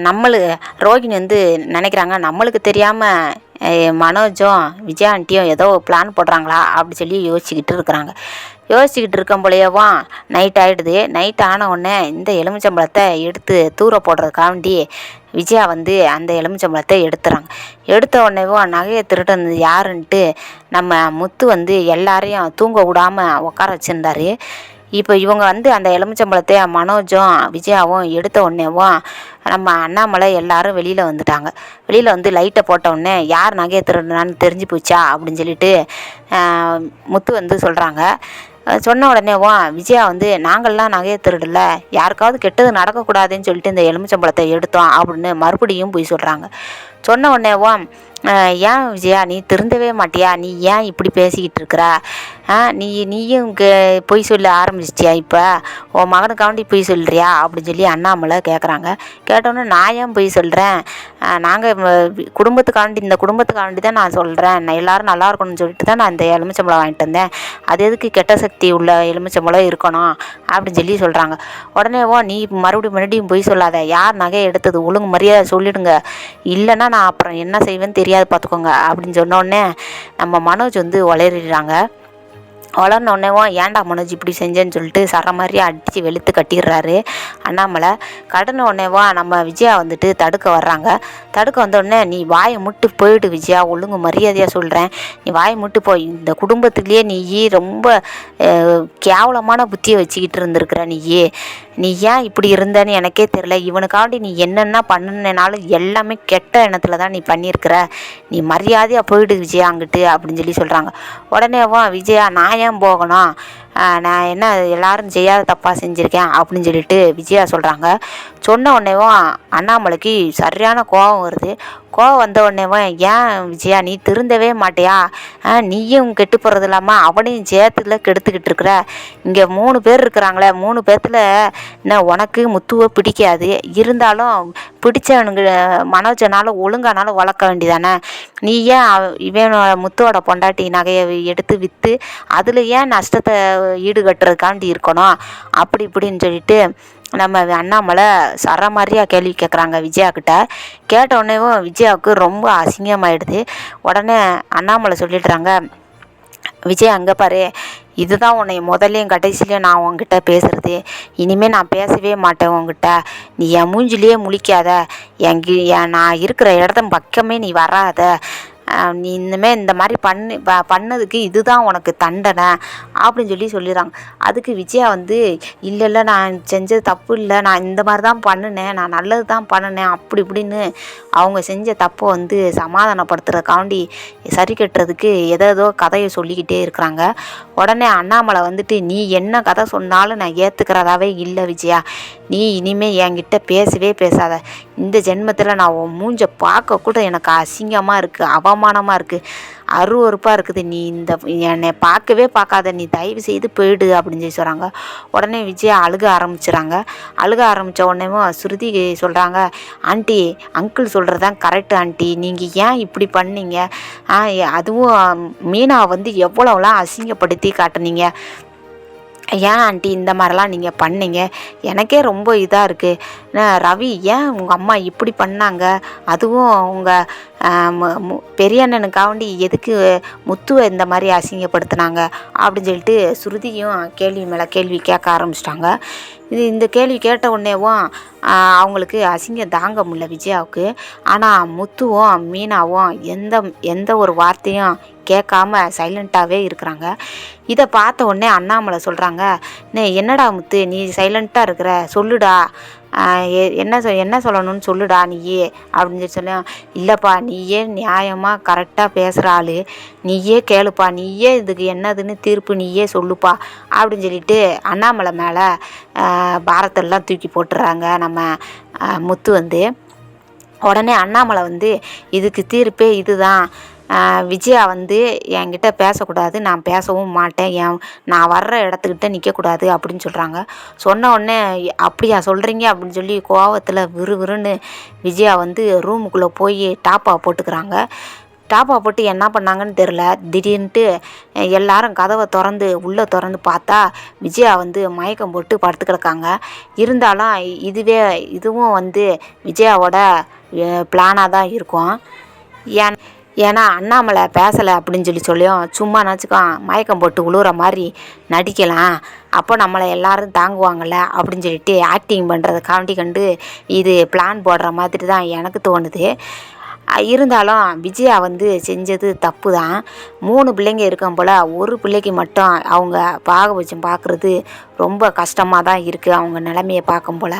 நம்மளு ரோகிணி வந்து நினைக்கிறாங்க நம்மளுக்கு தெரியாமல் மனோஜும் விஜயா ஆண்டியும் ஏதோ பிளான் போடுறாங்களா அப்படி சொல்லி யோசிச்சுக்கிட்டு இருக்கும் போலேயேவும் நைட் ஆகிடுது. நைட் ஆன உடனே இந்த எலுமிச்சம்பழத்தை எடுத்து தூர போடுறதுக்காண்டி விஜயா வந்து அந்த எலுமிச்சம்பழத்தை எடுத்த உடனேவும் நகையை திருடுனது யாருன்ட்டு நம்ம முத்து வந்து எல்லாரையும் தூங்க விடாமல் உட்கார வச்சுருந்தாரு. இப்போ இவங்க வந்து அந்த எலுமிச்சம்பழத்தை மனோஜும் விஜயாவும் எடுத்த உடனேவும் நம்ம அண்ணாமலை எல்லாரும் வெளியில் வந்துட்டாங்க. வெளியில் வந்து லைட்டை போட்ட உடனே யார் நகையை திருடுனான்னு தெரிஞ்சு போச்சா அப்படின்னு சொல்லிட்டு முத்து வந்து சொல்கிறாங்க. சொன்ன உடனேவும் விஜயா வந்து நாங்கள்லாம் நகையை திருடல, யாருக்காவது கெட்டது நடக்கக்கூடாதுன்னு சொல்லிட்டு இந்த எலுமிச்சம்பழத்தை எடுத்தோம் அப்படின்னு மறுபடியும் போய் சொல்கிறாங்க. சொன்ன உடனேவும் ஏன் விஜயா நீ திருந்தவே மாட்டியா, நீ ஏன் இப்படி பேசிக்கிட்டு இருக்கிற, நீயும் பொய் சொல்ல ஆரம்பிச்சிட்டியா, இப்போ உன் மகனுக்காண்டி பொய் சொல்கிறியா அப்படின்னு சொல்லி அண்ணாமலை கேட்குறாங்க. கேட்டோன்னே நான் ஏன் பொய் சொல்கிறேன், நாங்கள் இந்த குடும்பத்துக்காண்டி தான் நான் சொல்கிறேன், நான் எல்லோரும் நல்லா இருக்கணும்னு சொல்லிட்டு தான் நான் இந்த எலுமிச்சம்பழம் வாங்கிட்டு வந்தேன், அது எதுக்கு கெட்ட சக்தி உள்ள எலுமிச்சம்பழம் இருக்கணும் அப்படின்னு சொல்லி சொல்கிறாங்க. உடனேவோ நீ மறுபடியும் பொய் சொல்லாத, யார் நகையை எடுத்தது ஒழுங்கு மரியாதை சொல்லிடுங்க, இல்லைன்னா நான் அப்புறம் என்ன செய்வேன்னு தெரியாது பார்த்துக்கோங்க அப்படின்னு சொன்னோடனே நம்ம மனோஜ் வந்து உளறிடுறாங்க. உடனேவும் ஏன்டா மனோஜ் இப்படி செஞ்சேன்னு சொல்லிட்டு சர மாதிரி அடித்து வெளுத்து கட்டிடுறாரு அண்ணாமலை. கடன உடனேவா நம்ம விஜயா வந்துட்டு தடுக்க வந்தோடனே நீ வாயை முட்டு போயிடு விஜயா, ஒழுங்கு மரியாதையாக சொல்கிறேன், நீ வாயை முட்டு போய், இந்த குடும்பத்துலேயே நீ ரொம்ப கேவலமான புத்தியை வச்சுக்கிட்டு இருந்திருக்கிற, நீ ஏன் இப்படி இருந்தேன்னு எனக்கே தெரியல, இவனுக்காண்டி நீ என்னென்ன பண்ணினாலும் எல்லாமே கெட்ட எண்ணத்தில் தான் நீ பண்ணியிருக்கிற, நீ மரியாதையாக போயிடு விஜயா அங்கிட்டு அப்படின்னு சொல்லி சொல்கிறாங்க. உடனேவா விஜயா நான் ஏன் போகணும், நான் என்ன எல்லாரும் செய்யாத தப்பாக செஞ்சுருக்கேன் அப்படின்னு சொல்லிட்டு விஜயா சொல்கிறாங்க. சொன்ன உடனேவும் அண்ணாமலைக்கு சரியான கோபம் வருது. கோவம் வந்த உடனேவும் ஏன் விஜயா நீ திருந்தவே மாட்டியா, நீயும் கெட்டு போகிறது இல்லாமல் அவனையும் சேர்த்துல கெடுத்துக்கிட்டு இருக்கிற, இங்கே 3 பேர் இருக்கிறாங்களே, 3 பேர்த்தில் என்ன உனக்கு முத்துவை பிடிக்காது, இருந்தாலும் பிடிச்சவனுங்க மனோஜனாலும் ஒழுங்கானாலும் வளர்க்க வேண்டியதானே, நீ ஏன் இவன் முத்துவோட பொண்டாட்டி நகையை எடுத்து விற்று அதில் ஏன் நஷ்டத்தை ஈடுகட்டுறதுக்காண்டி இருக்கணும் அப்படி இப்படின்னு சொல்லிட்டு நம்ம அண்ணாமலை சர மாதிரியாக கேள்வி கேட்குறாங்க விஜயா கிட்ட. கேட்ட உடனேவும் விஜயாவுக்கு ரொம்ப அசிங்கமாயிடுது. உடனே அண்ணாமலை சொல்லிடுறாங்க, விஜய் அங்கே பாரு, இதுதான் உன்னை முதல்லையும் கடைசிலையும் நான் உங்ககிட்ட பேசுகிறது, இனிமேல் நான் பேசவே மாட்டேன் உங்ககிட்ட, நீ என் மூஞ்சிலேயே முழிக்காத, நான் இருக்கிற இடத்த பக்கமே நீ வராத, நீ இனிமேல் இந்த மாதிரி பண்ணதுக்கு இதுதான் உனக்கு தண்டனை அப்படின்னு சொல்லிடுறாங்க. அதுக்கு விஜயா வந்து இல்லை நான் செஞ்சது தப்பு இல்லை, நான் இந்த மாதிரி தான் பண்ணினேன், நான் நல்லது தான் பண்ணினேன் அப்படி இப்படின்னு அவங்க செஞ்ச தப்பை வந்து சமாதானப்படுத்துறதுக்காண்டி சரி கட்டுறதுக்கு ஏதோ கதையை சொல்லிக்கிட்டே இருக்கிறாங்க. உடனே அண்ணாமலை வந்துட்டு நீ என்ன கதை சொன்னாலும் நான் ஏற்றுக்கிறதாவே இல்லை விஜயா, நீ இனிமேல் என்கிட்ட பேசவே பேசாத, இந்த ஜென்மத்தில் நான் உன் மூஞ்சை பார்க்க கூட எனக்கு அசிங்கமாக இருக்குது, அவமானமாக இருக்குது, அருவருப்பாக இருக்குது, நீ என்னை பார்க்கவே பார்க்காத, நீ தயவு செய்து போயிடு அப்படின்னு சொல்லி சொல்கிறாங்க. உடனே விஜயா அழுக ஆரம்பித்த உடனேவும் ஸ்ருதி சொல்கிறாங்க, ஆண்டி அங்கிள் சொல்கிறதான் கரெக்டு ஆண்டி, நீங்கள் ஏன் இப்படி பண்ணீங்க, அதுவும் மீனா வந்து எவ்வளோலாம் அசிங்கப்படுத்தி காட்டுனீங்க, ஏன் ஆண்டி இந்த மாதிரிலாம் நீங்கள் பண்ணீங்க, எனக்கே ரொம்ப இதாக இருக்குது, ரவி ஏன் உங்கள் அம்மா இப்படி பண்ணாங்க, அதுவும் உங்கள் பெரிய அண்ணனுக்காண்டி எதுக்கு முத்துவை இந்த மாதிரி அசிங்கப்படுத்தினாங்க அப்படின்னு சொல்லிட்டு ஸ்ருதியும் கேள்வி மேலே கேள்வி கேட்க ஆரம்பிச்சிட்டாங்க. இந்த கேள்வி கேட்ட உடனேவும் அவங்களுக்கு அசிங்கம் தாங்க முடியல விஜயாவுக்கு. ஆனால் முத்துவும் மீனாவும் எந்த ஒரு வார்த்தையும் கேட்காம சைலண்ட்டாகவே இருக்கிறாங்க. இதை பார்த்த உடனே அண்ணாமலை சொல்கிறாங்க, என்னடா முத்து நீ சைலண்ட்டாக இருக்கிற, சொல்லுடா, என்ன சொல்லணும்னு சொல்லுடா நீயே அப்படின்னு சொல்லி இல்லைப்பா, நீயே நியாயமாக கரெக்டாக பேசுகிற ஆள், நீயே கேளுப்பா, நீயே இதுக்கு என்னதுன்னு தீர்ப்பு நீயே சொல்லுப்பா அப்படின்னு சொல்லிட்டு அண்ணாமலை மேலே பாரத்தெல்லாம் தூக்கி போட்டுறாங்க நம்ம முத்து வந்து. உடனே அண்ணாமலை வந்து இதுக்கு தீர்ப்பே இதுதான், விஜயா வந்து என்கிட்ட பேசக்கூடாது, நான் பேசவும் மாட்டேன், நான் வர்ற இடத்துக்கிட்ட நிற்கக்கூடாது அப்படின்னு சொல்கிறாங்க. சொன்ன உடனே அப்படியா சொல்கிறீங்க அப்படின்னு சொல்லி கோவத்தில் விறுவிறுன்னு விஜயா வந்து ரூமுக்குள்ளே போய் டாப்பா போட்டுக்கிறாங்க. டாப்பா போட்டு என்ன பண்ணாங்கன்னு தெரில. திடீர்னுட்டு எல்லாரும் கதவை உள்ளே திறந்து பார்த்தா விஜயா வந்து மயக்கம் போட்டு படுத்து கிடக்காங்க. இருந்தாலும் இதுவும் வந்து விஜயாவோட பிளானாக தான் இருக்கும். ஏன்னா அண்ணாமலை பேசலை அப்படின்னு சொல்லியும் சும்மா நினச்சிக்கோம் மயக்கம் போட்டு உழுவுற மாதிரி நடிக்கலாம், அப்போ நம்மளை எல்லாரும் தாங்குவாங்கள்ல அப்படின்னு சொல்லிட்டு ஆக்டிங் பண்ணுறதை கண்டு இது பிளான் போடுற மாதிரி தான் எனக்கு தோணுது. இருந்தாலும் விஜயா வந்து செஞ்சது தப்பு தான். 3 பிள்ளைங்க இருக்கும் போல் ஒரு பிள்ளைக்கு மட்டும் அவங்க பாகபட்சம் பார்க்குறது ரொம்ப கஷ்டமாக தான் இருக்குது அவங்க நிலைமையை பார்க்கும் போல்.